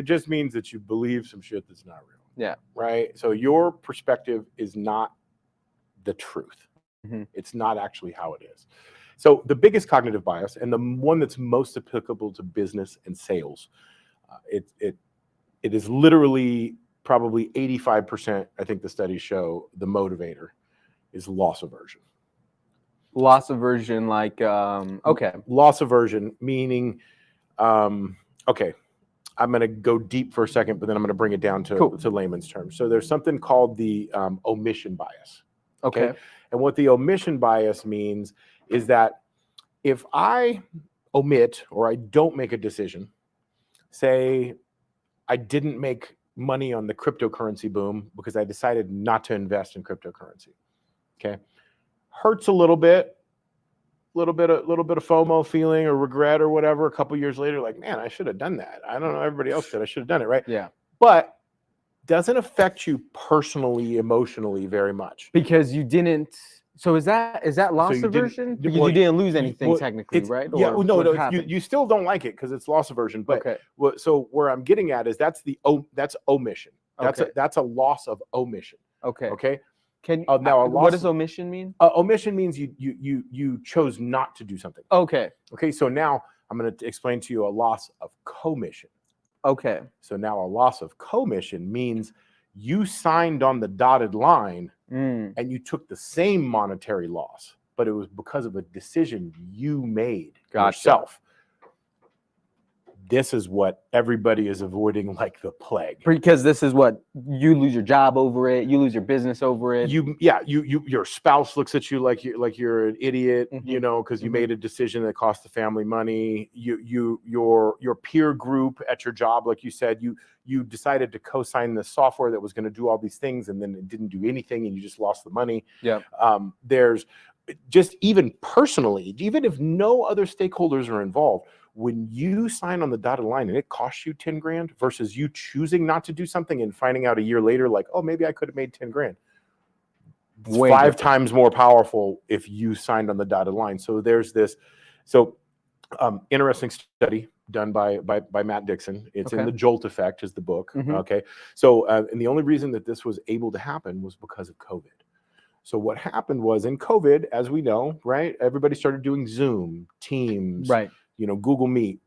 It just means that you believe some shit that's not real. Yeah. Right. So your perspective is not the truth. Mhm. It's not actually how it is. So the biggest cognitive bias, and the one that's most applicable to business and sales, it is literally probably 85%. I think the studies show the motivator is loss aversion. Loss aversion, like okay. Loss aversion meaning, okay, I'm going to go deep for a second, but then I'm going to bring it down to layman's terms. So there's something called the omission bias. Okay. And what the omission bias means is that if I omit or I don't make a decision, say I didn't make money on the cryptocurrency boom because I decided not to invest in cryptocurrency. Okay. Hurts a little bit of FOMO feeling or regret or whatever. A couple years later, like, man, I should have done that. I don't know. Everybody else did. I should have done it. Right. Yeah. But doesn't affect you personally, emotionally very much. Because you didn't. So is that loss aversion? Because you didn't lose anything technically, right? Yeah. No. You still don't like it because it's loss aversion. But okay. So where I'm getting at is that's omission. That's a loss of omission. Okay. Okay. What does omission mean? Omission means you chose not to do something. Okay. Okay. So now I'm going to explain to you a loss of commission. Okay. So now a loss of commission means you signed on the dotted line and you took the same monetary loss, but it was because of a decision you made yourself. This is what everybody is avoiding like the plague. Because this is what you lose your job over it, you lose your business over it. Your spouse looks at you like you're an idiot, because you made a decision that cost the family money. Your peer group at your job, like you said, you decided to co-sign the software that was going to do all these things, and then it didn't do anything, and you just lost the money. Yeah. There's just even personally, even if no other stakeholders are involved, when you sign on the dotted line and it costs you 10 grand versus you choosing not to do something and finding out a year later, like, oh, maybe I could have made 10 grand. It's five times more powerful if you signed on the dotted line. So there's this, interesting study done by Matt Dixon. It's in The Jolt Effect is the book. Okay. So, and the only reason that this was able to happen was because of COVID. So what happened was in COVID, as we know, right, everybody started doing Zoom, Teams, right, Google Meet.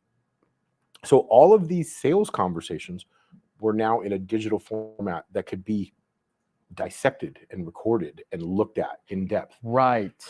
So all of these sales conversations were now in a digital format that could be dissected and recorded and looked at in depth. Right.